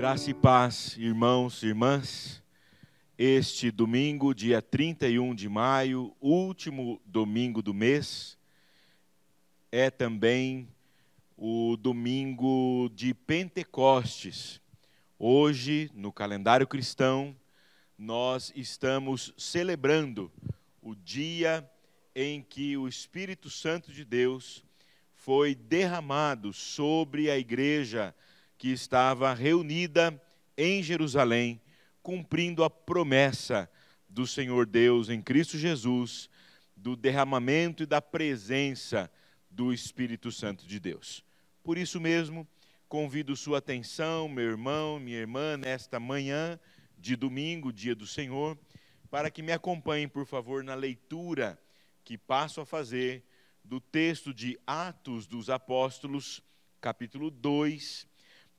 Graça e paz, irmãos e irmãs. Este domingo, dia 31 de maio, último domingo do mês, é também o domingo de Pentecostes. Hoje, no calendário cristão, nós estamos celebrando o dia em que o Espírito Santo de Deus foi derramado sobre a igreja que estava reunida em Jerusalém, cumprindo a promessa do Senhor Deus em Cristo Jesus, do derramamento e da presença do Espírito Santo de Deus. Por isso mesmo, convido sua atenção, meu irmão, minha irmã, nesta manhã de domingo, dia do Senhor, para que me acompanhem, por favor, na leitura que passo a fazer do texto de Atos dos Apóstolos, capítulo 2,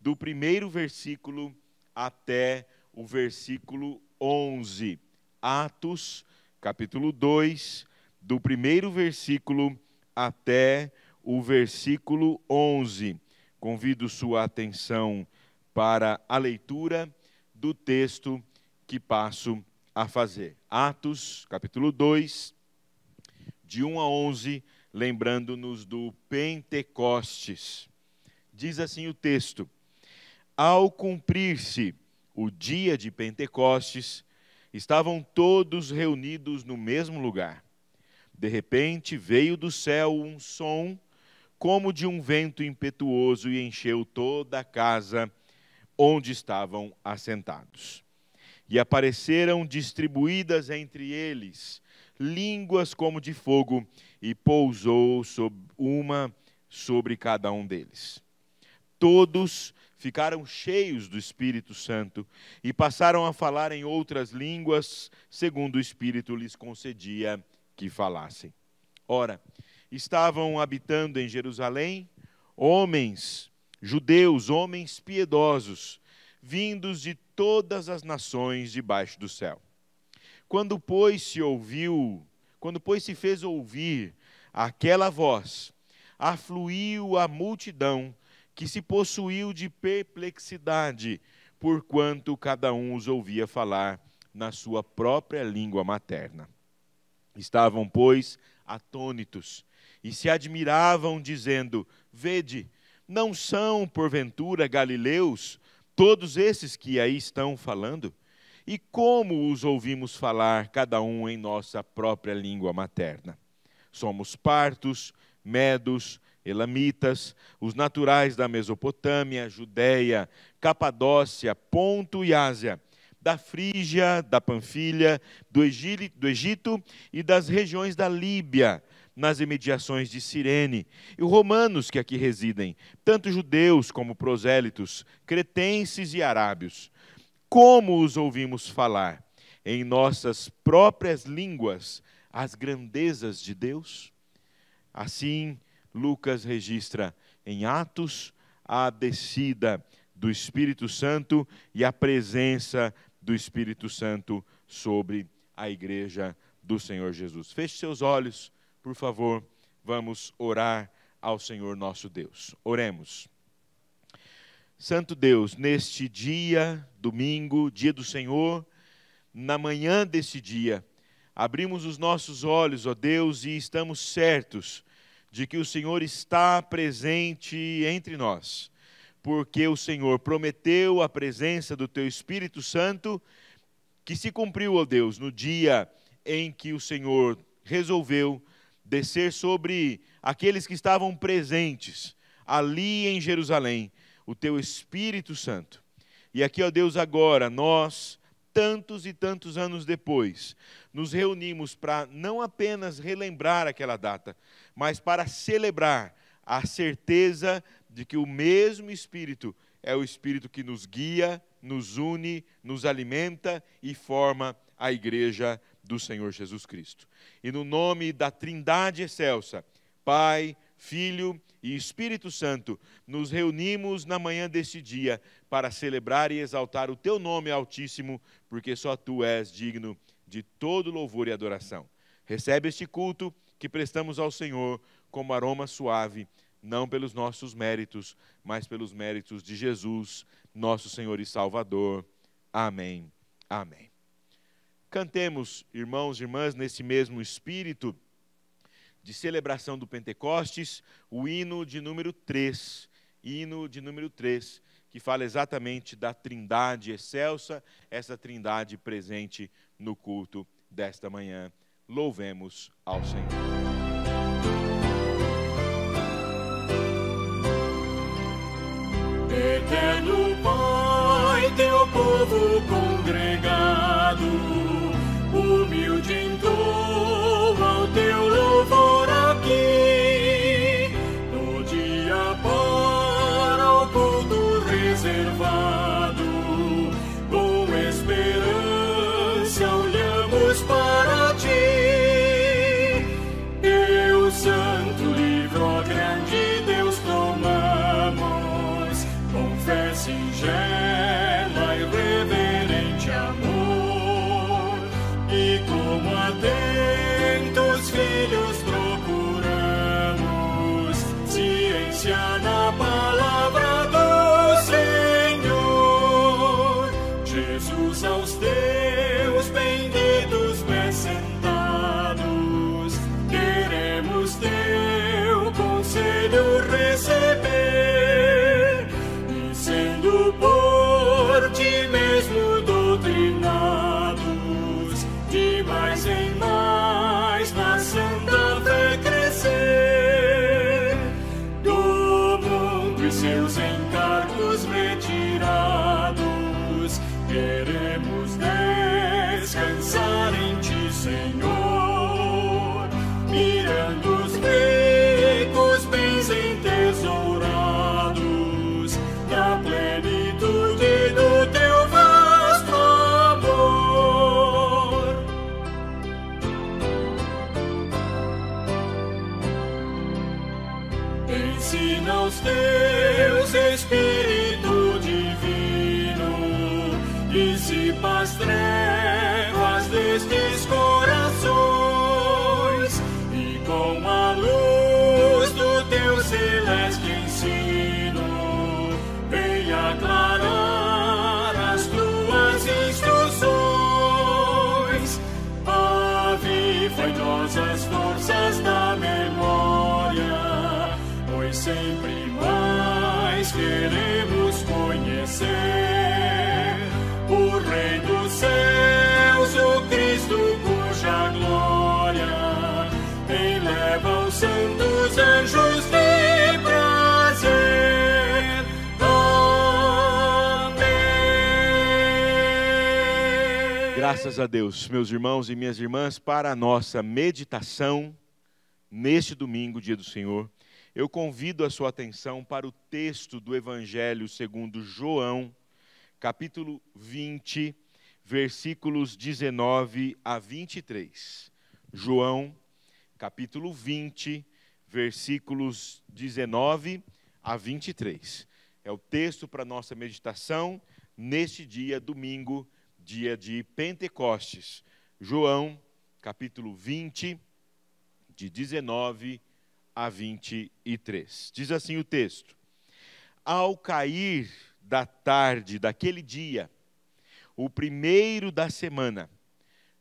do primeiro versículo até o versículo 11. Atos, capítulo 2, do primeiro versículo até o versículo 11. Convido sua atenção para a leitura do texto que passo a fazer. Atos, capítulo 2, de 1 a 11, lembrando-nos do Pentecostes. Diz assim o texto: Ao cumprir-se o dia de Pentecostes, estavam todos reunidos no mesmo lugar. De repente veio do céu um som como de um vento impetuoso e encheu toda a casa onde estavam assentados. E apareceram distribuídas entre eles línguas como de fogo, e pousou sobre cada um deles. Todos ficaram cheios do Espírito Santo e passaram a falar em outras línguas, segundo o Espírito lhes concedia que falassem. Ora, estavam habitando em Jerusalém homens, judeus, homens piedosos, vindos de todas as nações debaixo do céu. Quando, pois, se fez ouvir aquela voz, afluiu a multidão, que se possuiu de perplexidade, porquanto cada um os ouvia falar na sua própria língua materna. Estavam, pois, atônitos, e se admiravam, dizendo: Vede, não são, porventura, galileus, todos esses que aí estão falando? E como os ouvimos falar, cada um em nossa própria língua materna? Somos partos, medos, elamitas, os naturais da Mesopotâmia, Judeia, Capadócia, Ponto e Ásia, da Frígia, da Panfilha, do Egito e das regiões da Líbia, nas imediações de Cirene, e os romanos que aqui residem, tanto judeus como prosélitos, cretenses e arábios. Como os ouvimos falar em nossas próprias línguas as grandezas de Deus? Assim, Lucas registra em Atos a descida do Espírito Santo e a presença do Espírito Santo sobre a igreja do Senhor Jesus. Feche seus olhos, por favor, vamos orar ao Senhor nosso Deus. Oremos. Santo Deus, neste dia, domingo, dia do Senhor, na manhã desse dia, abrimos os nossos olhos, ó Deus, e estamos certos de que o Senhor está presente entre nós, porque o Senhor prometeu a presença do Teu Espírito Santo, que se cumpriu, ó Deus, no dia em que o Senhor resolveu descer sobre aqueles que estavam presentes ali em Jerusalém, o Teu Espírito Santo. E aqui, ó Deus, agora, nós, tantos e tantos anos depois, nos reunimos para não apenas relembrar aquela data, mas para celebrar a certeza de que o mesmo Espírito é o Espírito que nos guia, nos une, nos alimenta e forma a igreja do Senhor Jesus Cristo. E no nome da Trindade excelsa, Pai, Filho e Espírito Santo, nos reunimos na manhã deste dia para celebrar e exaltar o Teu nome altíssimo, porque só Tu és digno de todo louvor e adoração. Recebe este culto que prestamos ao Senhor como aroma suave não pelos nossos méritos, mas pelos méritos de Jesus, nosso Senhor e Salvador. Amém. Amém. Cantemos, irmãos e irmãs, nesse mesmo espírito de celebração do Pentecostes, o hino de número 3, que fala exatamente da Trindade excelsa, essa Trindade presente no culto desta manhã. Louvemos ao Senhor. Eterno Pai, teu povo congregado, humilde entoa o teu louvor aqui, no dia para o culto reservado, com esperança olhamos para ti. Teu santo livro, ó grande Deus, tomamos, com fé singela e reverente amor, e como atentos filhos procuramos ciência na palavra do Senhor. Jesus, aos teus benditos pés sentados, queremos teu conselho receber, e sendo por ti mesmo doutrinados, de mais em mais na santa fé crescer, do mundo e seus encargos retirados, queremos descansar em ti, Senhor, mirando os ricos bens entesourados da plenitude do teu vasto amor. Ensina aos teus Espírito divino, dissipa as trevas destes corações, e com a luz do teu celeste ensino, vem aclarar as tuas instruções. Aviva em nós as forças da memória, pois sempre mais queremos conhecer o Rei dos céus, o Cristo cuja glória eleva os santos anjos de prazer. Amém. Graças a Deus, meus irmãos e minhas irmãs, para a nossa meditação neste domingo, dia do Senhor, eu convido a sua atenção para o texto do Evangelho segundo João, capítulo 20, versículos 19 a 23. João, capítulo 20, versículos 19 a 23. É o texto para a nossa meditação neste dia, domingo, dia de Pentecostes. João, capítulo 20, de 19 a 23. Diz assim o texto: Ao cair da tarde daquele dia, o primeiro da semana,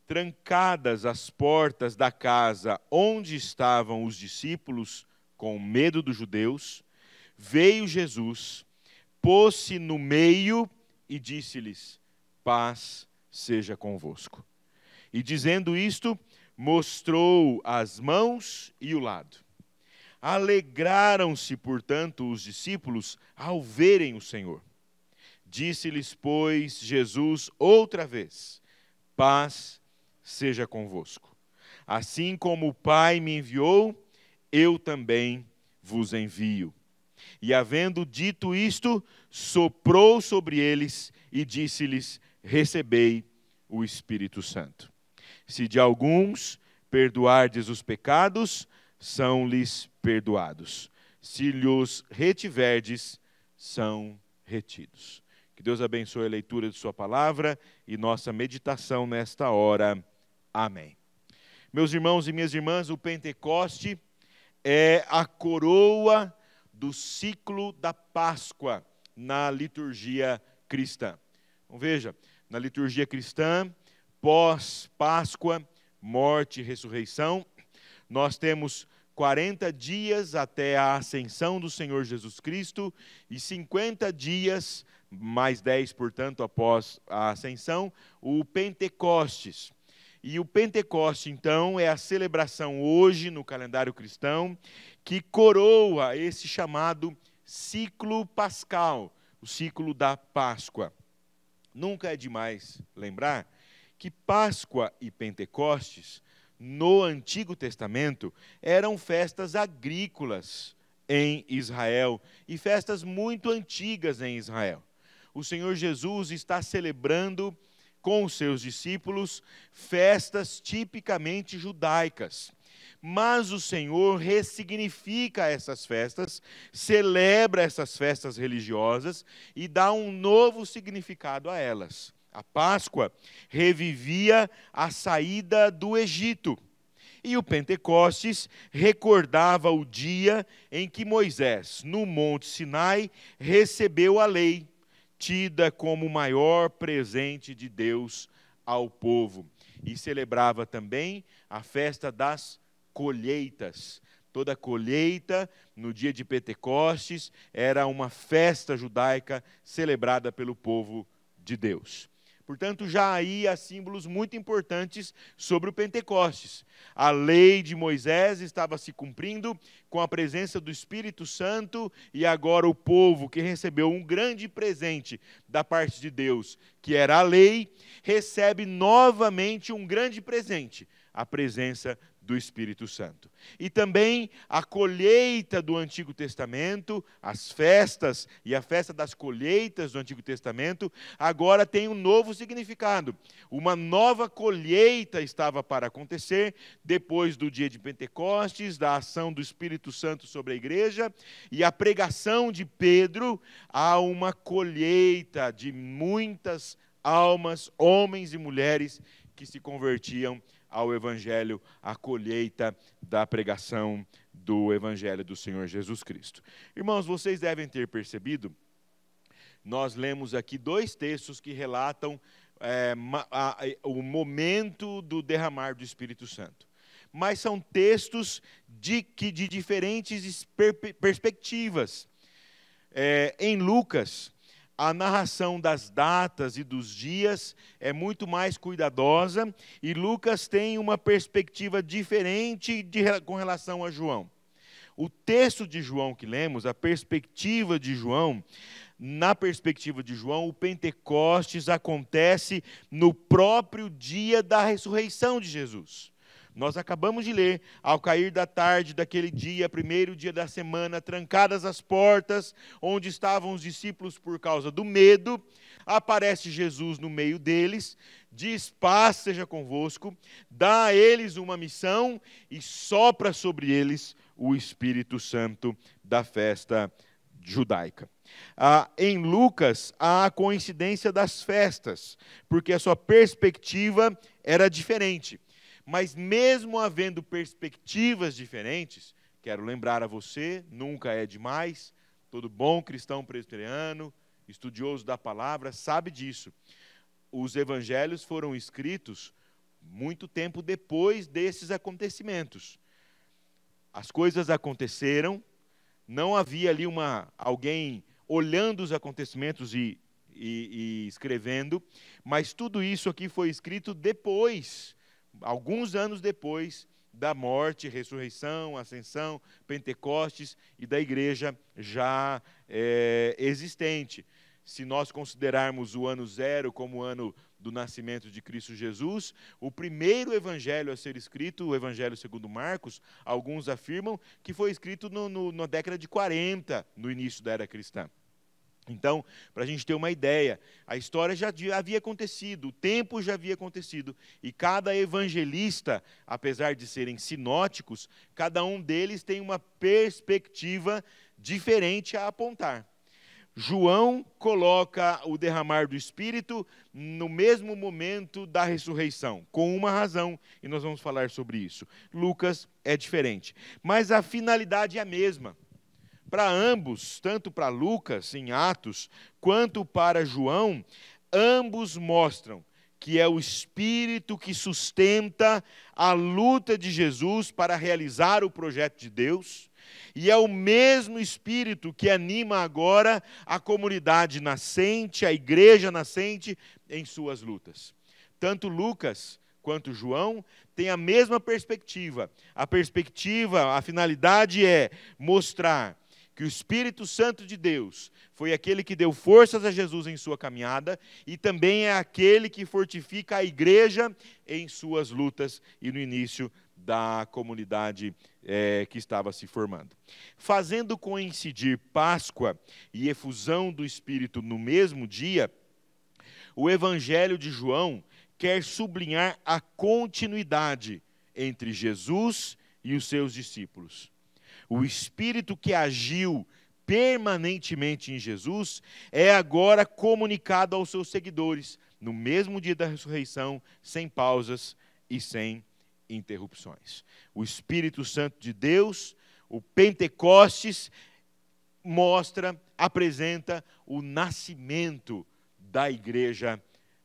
trancadas as portas da casa onde estavam os discípulos, com medo dos judeus, veio Jesus, pôs-se no meio e disse-lhes: paz seja convosco. E dizendo isto, mostrou as mãos e o lado. Alegraram-se, portanto, os discípulos ao verem o Senhor. Disse-lhes, pois, Jesus outra vez: paz seja convosco. Assim como o Pai me enviou, eu também vos envio. E havendo dito isto, soprou sobre eles e disse-lhes: recebei o Espírito Santo. Se de alguns perdoardes os pecados, são-lhes perdoados. Se lhos retiverdes, são retidos. Que Deus abençoe a leitura de sua palavra e nossa meditação nesta hora. Amém. Meus irmãos e minhas irmãs, o Pentecoste é a coroa do ciclo da Páscoa na liturgia cristã. Então veja, na liturgia cristã, pós-Páscoa, morte e ressurreição, nós temos 40 dias até a ascensão do Senhor Jesus Cristo e 50 dias, mais 10, portanto, após a ascensão, o Pentecostes. E o Pentecoste, então, é a celebração hoje no calendário cristão que coroa esse chamado ciclo pascal, o ciclo da Páscoa. Nunca é demais lembrar que Páscoa e Pentecostes, no Antigo Testamento, eram festas agrícolas em Israel e festas muito antigas em Israel. O Senhor Jesus está celebrando com os seus discípulos festas tipicamente judaicas. Mas o Senhor ressignifica essas festas, celebra essas festas religiosas e dá um novo significado a elas. A Páscoa revivia a saída do Egito. E o Pentecostes recordava o dia em que Moisés, no Monte Sinai, recebeu a lei, tida como o maior presente de Deus ao povo. E celebrava também a festa das colheitas. Toda colheita, no dia de Pentecostes, era uma festa judaica celebrada pelo povo de Deus. Portanto, já aí há símbolos muito importantes sobre o Pentecostes. A lei de Moisés estava se cumprindo com a presença do Espírito Santo e agora o povo que recebeu um grande presente da parte de Deus, que era a lei, recebe novamente um grande presente, a presença do Espírito Santo. E também a colheita do Antigo Testamento, as festas e a festa das colheitas do Antigo Testamento, agora tem um novo significado. Uma nova colheita estava para acontecer depois do dia de Pentecostes, da ação do Espírito Santo sobre a igreja e a pregação de Pedro. Há uma colheita de muitas almas, homens e mulheres que se convertiam ao Evangelho, a colheita da pregação do Evangelho do Senhor Jesus Cristo. Irmãos, vocês devem ter percebido, nós lemos aqui 2 textos que relatam o momento do derramar do Espírito Santo. Mas são textos de diferentes perspectivas. Em Lucas, a narração das datas e dos dias é muito mais cuidadosa e Lucas tem uma perspectiva diferente com relação a João. O texto de João que lemos, a perspectiva de João, na perspectiva de João, o Pentecostes acontece no próprio dia da ressurreição de Jesus. Nós acabamos de ler, ao cair da tarde daquele dia, primeiro dia da semana, trancadas as portas, onde estavam os discípulos por causa do medo, aparece Jesus no meio deles, diz: paz seja convosco, dá a eles uma missão e sopra sobre eles o Espírito Santo da festa judaica. Em Lucas, há a coincidência das festas, porque a sua perspectiva era diferente. Mas mesmo havendo perspectivas diferentes, quero lembrar a você, nunca é demais, todo bom cristão presbiteriano, estudioso da palavra, sabe disso. Os evangelhos foram escritos muito tempo depois desses acontecimentos. As coisas aconteceram, não havia ali alguém olhando os acontecimentos e escrevendo, mas tudo isso aqui foi escrito depois, alguns anos depois da morte, ressurreição, ascensão, Pentecostes e da igreja já existente. Se nós considerarmos o ano 0 como o ano do nascimento de Cristo Jesus, o primeiro evangelho a ser escrito, o evangelho segundo Marcos, alguns afirmam que foi escrito na década de 40, no início da era cristã. Então, para a gente ter uma ideia, a história já havia acontecido, o tempo já havia acontecido, e cada evangelista, apesar de serem sinóticos, cada um deles tem uma perspectiva diferente a apontar. João coloca o derramar do Espírito no mesmo momento da ressurreição, com uma razão, e nós vamos falar sobre isso. Lucas é diferente, mas a finalidade é a mesma. Para ambos, tanto para Lucas, em Atos, quanto para João, ambos mostram que é o Espírito que sustenta a luta de Jesus para realizar o projeto de Deus, e é o mesmo Espírito que anima agora a comunidade nascente, a igreja nascente, em suas lutas. Tanto Lucas quanto João têm a mesma perspectiva. A finalidade é mostrar que o Espírito Santo de Deus foi aquele que deu forças a Jesus em sua caminhada e também é aquele que fortifica a igreja em suas lutas e no início da comunidade que estava se formando. Fazendo coincidir Páscoa e efusão do Espírito no mesmo dia, o Evangelho de João quer sublinhar a continuidade entre Jesus e os seus discípulos. O Espírito que agiu permanentemente em Jesus é agora comunicado aos seus seguidores, no mesmo dia da ressurreição, sem pausas e sem interrupções. O Espírito Santo de Deus, o Pentecostes, apresenta o nascimento da igreja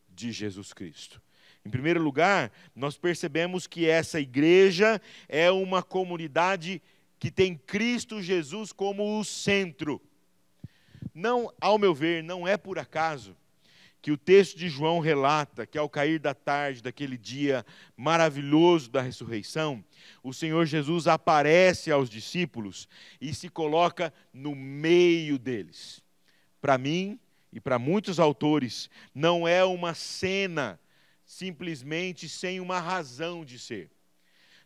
de Jesus Cristo. Em primeiro lugar, nós percebemos que essa igreja é uma comunidade que tem Cristo Jesus como o centro. Não, ao meu ver, não é por acaso que o texto de João relata que ao cair da tarde daquele dia maravilhoso da ressurreição, o Senhor Jesus aparece aos discípulos e se coloca no meio deles. Para mim e para muitos autores, não é uma cena simplesmente sem uma razão de ser.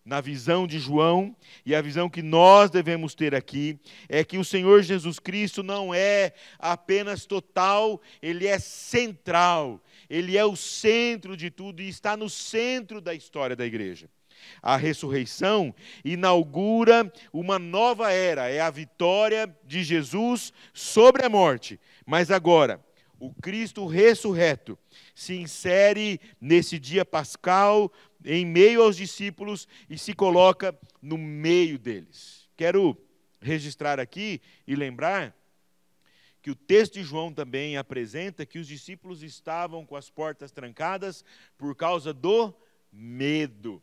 Na visão de João, e a visão que nós devemos ter aqui, é que o Senhor Jesus Cristo não é apenas total, Ele é central, Ele é o centro de tudo e está no centro da história da igreja. A ressurreição inaugura uma nova era, é a vitória de Jesus sobre a morte. Mas agora, o Cristo ressurreto se insere nesse dia pascal, em meio aos discípulos e se coloca no meio deles. Quero registrar aqui e lembrar que o texto de João também apresenta que os discípulos estavam com as portas trancadas por causa do medo.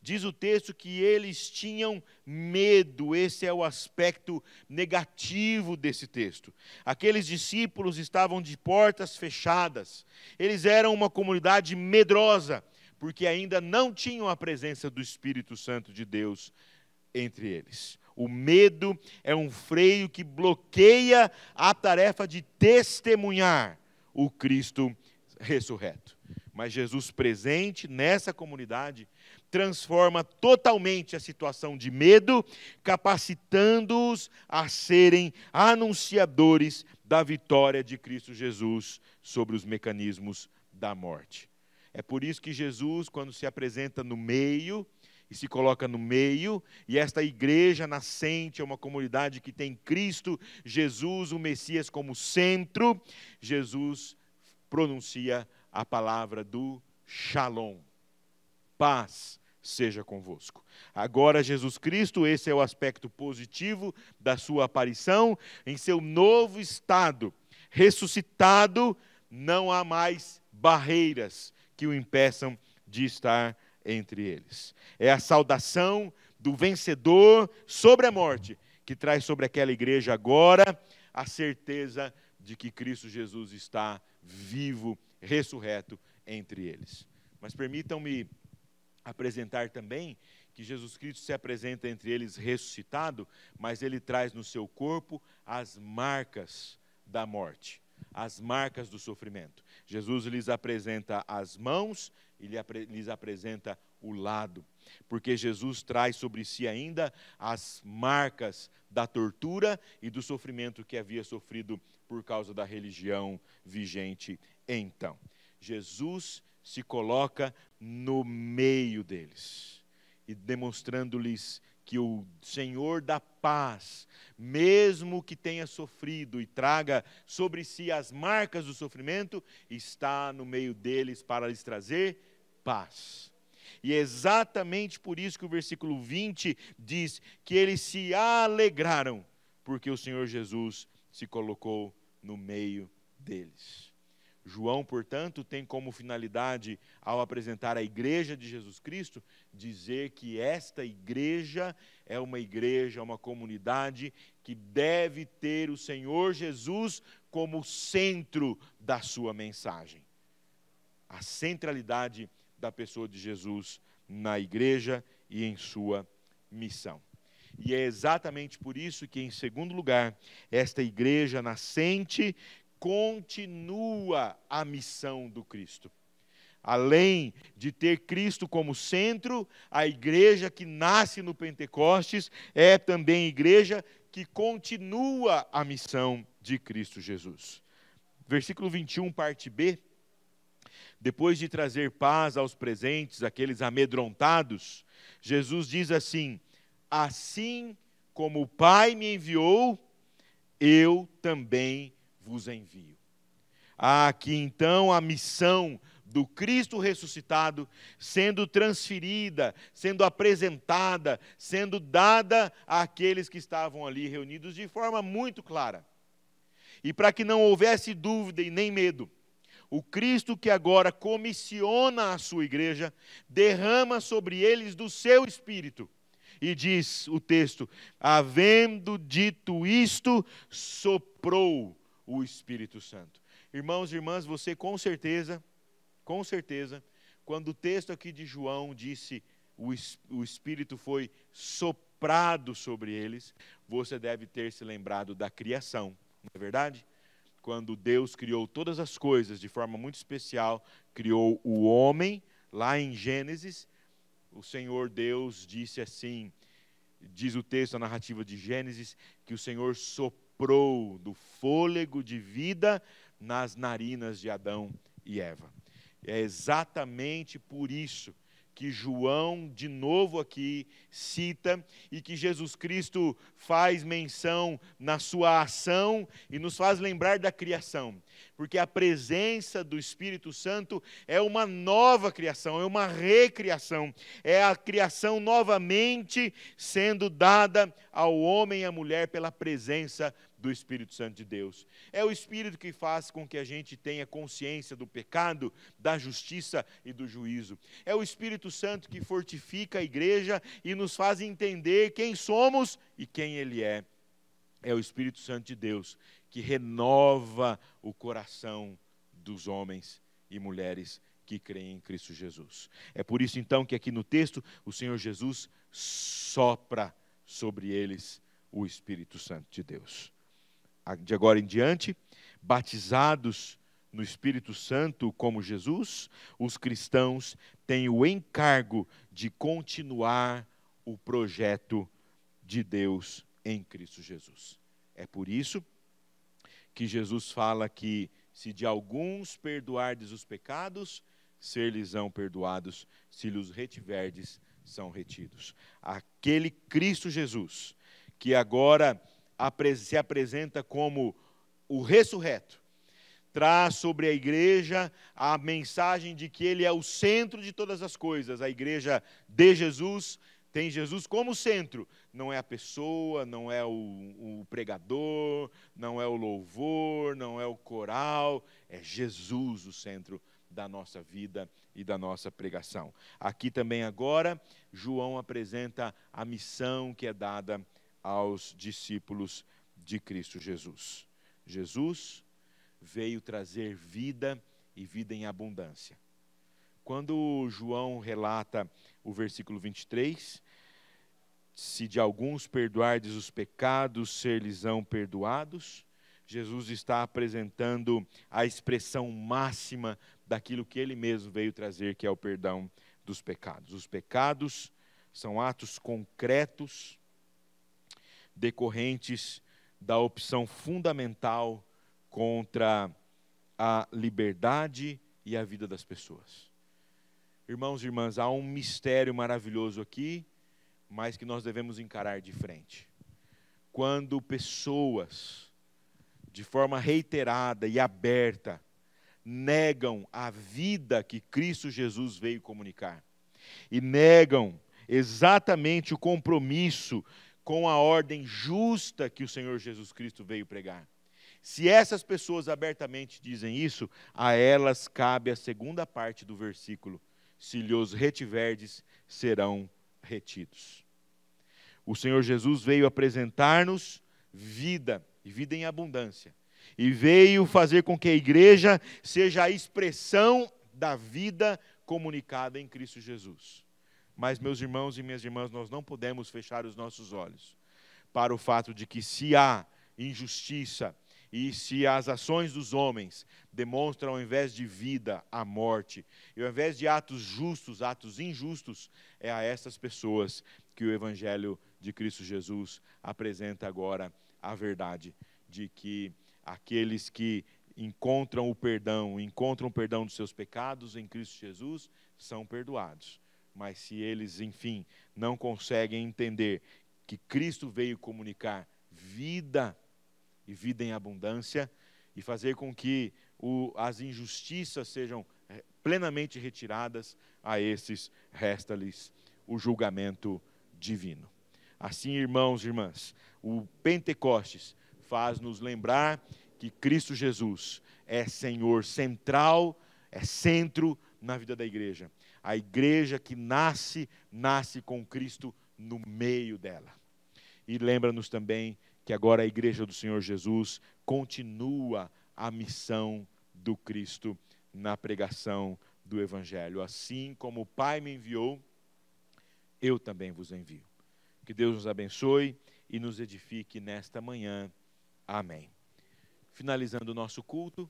Diz o texto que eles tinham medo, esse é o aspecto negativo desse texto. Aqueles discípulos estavam de portas fechadas, eles eram uma comunidade medrosa, porque ainda não tinham a presença do Espírito Santo de Deus entre eles. O medo é um freio que bloqueia a tarefa de testemunhar o Cristo ressurreto. Mas Jesus presente nessa comunidade transforma totalmente a situação de medo, capacitando-os a serem anunciadores da vitória de Cristo Jesus sobre os mecanismos da morte. É por isso que Jesus, quando se apresenta no meio, e se coloca no meio, e esta igreja nascente é uma comunidade que tem Cristo, Jesus, o Messias, como centro, Jesus pronuncia a palavra do Shalom. Paz seja convosco. Agora Jesus Cristo, esse é o aspecto positivo da sua aparição, em seu novo estado, ressuscitado, não há mais barreiras que o impeçam de estar entre eles. É a saudação do vencedor sobre a morte, que traz sobre aquela igreja agora a certeza de que Cristo Jesus está vivo, ressurreto entre eles. Mas permitam-me apresentar também que Jesus Cristo se apresenta entre eles ressuscitado, mas ele traz no seu corpo as marcas da morte, as marcas do sofrimento. Jesus lhes apresenta as mãos e lhes apresenta o lado, porque Jesus traz sobre si ainda as marcas da tortura e do sofrimento que havia sofrido por causa da religião vigente então. Jesus se coloca no meio deles e demonstrando-lhes que o Senhor da paz, mesmo que tenha sofrido e traga sobre si as marcas do sofrimento, está no meio deles para lhes trazer paz. E é exatamente por isso que o versículo 20 diz que eles se alegraram, porque o Senhor Jesus se colocou no meio deles. João, portanto, tem como finalidade, ao apresentar a igreja de Jesus Cristo, dizer que esta igreja é uma comunidade que deve ter o Senhor Jesus como centro da sua mensagem. A centralidade da pessoa de Jesus na igreja e em sua missão. E é exatamente por isso que, em segundo lugar, esta igreja nascente continua a missão do Cristo. Além de ter Cristo como centro, a igreja que nasce no Pentecostes é também igreja que continua a missão de Cristo Jesus. Versículo 21, parte B. Depois de trazer paz aos presentes, aqueles amedrontados, Jesus diz assim: assim como o Pai me enviou, eu também vos envio. Há aqui então a missão do Cristo ressuscitado sendo transferida, sendo apresentada, sendo dada àqueles que estavam ali reunidos de forma muito clara. E para que não houvesse dúvida e nem medo, o Cristo que agora comissiona a sua igreja, derrama sobre eles do seu Espírito. E diz o texto: havendo dito isto, soprou o Espírito Santo. Irmãos e irmãs, você com certeza, quando o texto aqui de João disse o Espírito foi soprado sobre eles, você deve ter se lembrado da criação, não é verdade? Quando Deus criou todas as coisas de forma muito especial, criou o homem, lá em Gênesis, o Senhor Deus disse assim, diz o texto, a narrativa de Gênesis, que o Senhor soprou do fôlego de vida nas narinas de Adão e Eva. É exatamente por isso que João, de novo aqui, cita e que Jesus Cristo faz menção na sua ação e nos faz lembrar da criação. Porque a presença do Espírito Santo é uma nova criação, é uma recriação. É a criação novamente sendo dada ao homem e à mulher pela presença do Espírito Santo de Deus. É o Espírito que faz com que a gente tenha consciência do pecado, da justiça e do juízo. É o Espírito Santo que fortifica a igreja e nos faz entender quem somos e quem Ele é. É o Espírito Santo de Deus que renova o coração dos homens e mulheres que creem em Cristo Jesus. É por isso então que aqui no texto o Senhor Jesus sopra sobre eles o Espírito Santo de Deus. De agora em diante, batizados no Espírito Santo como Jesus, os cristãos têm o encargo de continuar o projeto de Deus em Cristo Jesus. É por isso que Jesus fala que se de alguns perdoardes os pecados, ser-lhes-ão perdoados, se lhes retiverdes, são retidos. Aquele Cristo Jesus, que agora se apresenta como o ressurreto, traz sobre a igreja a mensagem de que Ele é o centro de todas as coisas. A igreja de Jesus tem Jesus como centro. Não é a pessoa, não é o pregador, não é o louvor, não é o coral. É Jesus o centro da nossa vida e da nossa pregação. Aqui também agora, João apresenta a missão que é dada aos discípulos de Cristo Jesus. Jesus veio trazer vida e vida em abundância. Quando João relata o versículo 23, se de alguns perdoardes os pecados, ser-lhes-ão perdoados, Jesus está apresentando a expressão máxima daquilo que Ele mesmo veio trazer, que é o perdão dos pecados. Os pecados são atos concretos, decorrentes da opção fundamental contra a liberdade e a vida das pessoas. Irmãos e irmãs, há um mistério maravilhoso aqui, mas que nós devemos encarar de frente. Quando pessoas, de forma reiterada e aberta, negam a vida que Cristo Jesus veio comunicar, e negam exatamente o compromisso com a ordem justa que o Senhor Jesus Cristo veio pregar. Se essas pessoas abertamente dizem isso, a elas cabe a segunda parte do versículo: se lhos retiverdes, serão retidos. O Senhor Jesus veio apresentar-nos vida, e vida em abundância. E veio fazer com que a igreja seja a expressão da vida comunicada em Cristo Jesus. Mas, meus irmãos e minhas irmãs, nós não podemos fechar os nossos olhos para o fato de que, se há injustiça e se as ações dos homens demonstram, ao invés de vida, a morte, e ao invés de atos justos, atos injustos, é a essas pessoas que o Evangelho de Cristo Jesus apresenta agora a verdade de que aqueles que encontram o perdão dos seus pecados em Cristo Jesus, são perdoados. Mas se eles, enfim, não conseguem entender que Cristo veio comunicar vida e vida em abundância, e fazer com que as injustiças sejam plenamente retiradas, a esses resta-lhes o julgamento divino. Assim, irmãos e irmãs, o Pentecostes faz-nos lembrar que Cristo Jesus é Senhor central, é centro na vida da igreja. A igreja que nasce com Cristo no meio dela. E lembra-nos também que agora a igreja do Senhor Jesus continua a missão do Cristo na pregação do Evangelho. Assim como o Pai me enviou, eu também vos envio. Que Deus nos abençoe e nos edifique nesta manhã. Amém. Finalizando o nosso culto,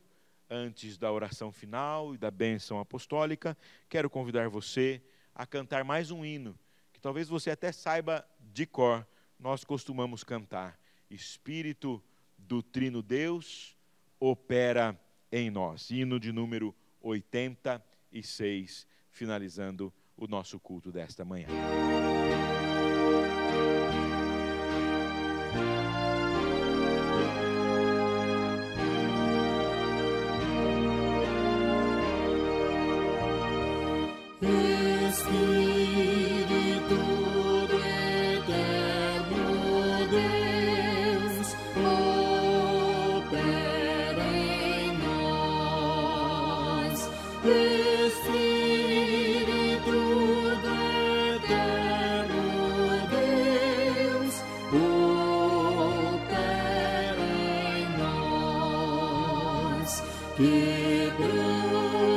antes da oração final e da bênção apostólica, quero convidar você a cantar mais um hino, que talvez você até saiba de cor. Nós costumamos cantar: Espírito do Trino Deus, opera em nós. Hino de número 86, finalizando o nosso culto desta manhã.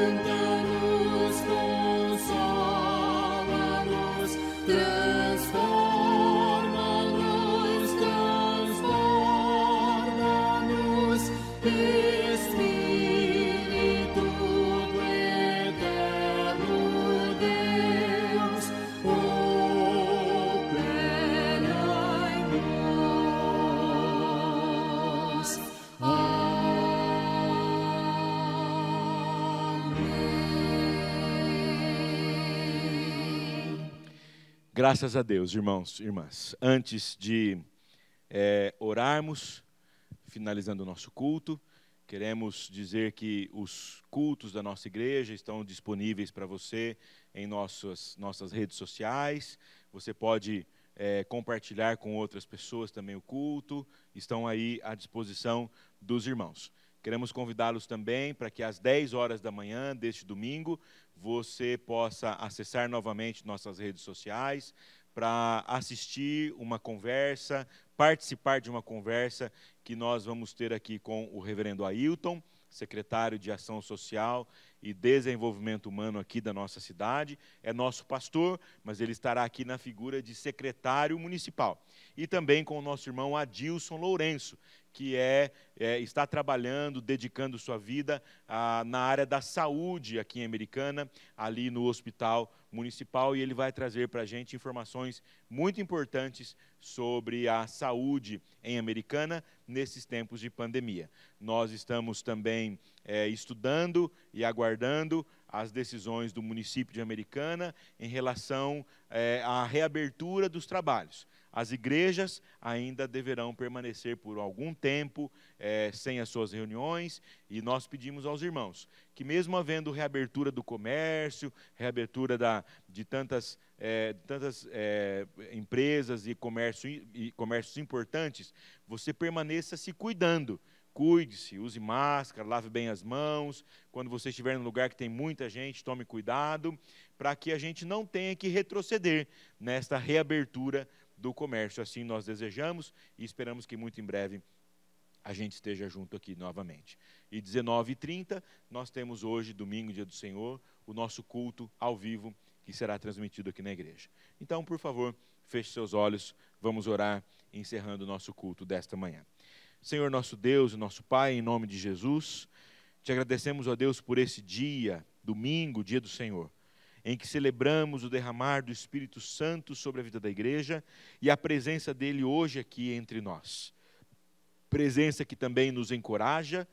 Quebranta-nos, consola-nos, transforma-nos, transborda-nos, Espírito do eterno Deus, opera em nós. Graças a Deus, irmãos e irmãs. Antes de orarmos, finalizando o nosso culto, queremos dizer que os cultos da nossa igreja estão disponíveis para você em nossas redes sociais. Você pode compartilhar com outras pessoas também o culto. Estão aí à disposição dos irmãos. Queremos convidá-los também para que às 10 horas da manhã deste domingo você possa acessar novamente nossas redes sociais para assistir uma conversa, participar de uma conversa que nós vamos ter aqui com o reverendo Ailton, secretário de Ação Social e Desenvolvimento Humano aqui da nossa cidade. É nosso pastor, mas ele estará aqui na figura de secretário municipal. E também com o nosso irmão Adilson Lourenço, que está trabalhando, dedicando sua vida na área da saúde aqui em Americana, ali no Hospital Municipal, e ele vai trazer para a gente informações muito importantes sobre a saúde em Americana nesses tempos de pandemia. Nós estamos também estudando e aguardando as decisões do município de Americana em relação à reabertura dos trabalhos. As igrejas ainda deverão permanecer por algum tempo sem as suas reuniões, e nós pedimos aos irmãos que, mesmo havendo reabertura do comércio, reabertura de tantas empresas e comércios importantes, você permaneça se cuidando. Cuide-se, use máscara, lave bem as mãos. Quando você estiver num lugar que tem muita gente, tome cuidado, para que a gente não tenha que retroceder nesta reabertura do comércio. Assim nós desejamos e esperamos que muito em breve a gente esteja junto aqui novamente. E 19h30, nós temos hoje, domingo, dia do Senhor, o nosso culto ao vivo, que será transmitido aqui na igreja. Então, por favor, feche seus olhos, vamos orar, encerrando o nosso culto desta manhã. Senhor nosso Deus e nosso Pai, em nome de Jesus, te agradecemos, ó Deus, por esse dia, domingo, dia do Senhor, em que celebramos o derramar do Espírito Santo sobre a vida da igreja e a presença dele hoje aqui entre nós. Presença que também nos encoraja,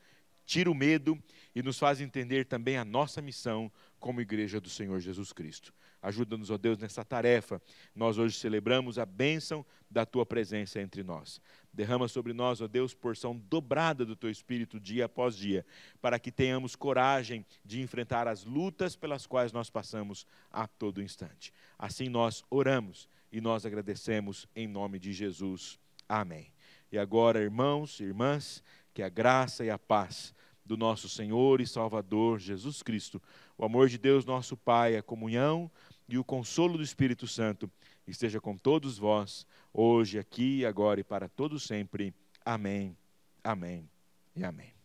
tira o medo e nos faz entender também a nossa missão como igreja do Senhor Jesus Cristo. Ajuda-nos, ó Deus, nessa tarefa. Nós hoje celebramos a bênção da tua presença entre nós. Derrama sobre nós, ó Deus, porção dobrada do teu Espírito dia após dia, para que tenhamos coragem de enfrentar as lutas pelas quais nós passamos a todo instante. Assim nós oramos e nós agradecemos em nome de Jesus. Amém. E agora, irmãos e irmãs, que a graça e a paz do nosso Senhor e Salvador Jesus Cristo, o amor de Deus nosso Pai, a comunhão e o consolo do Espírito Santo esteja com todos vós, hoje, aqui, agora e para todo sempre. Amém, amém e amém.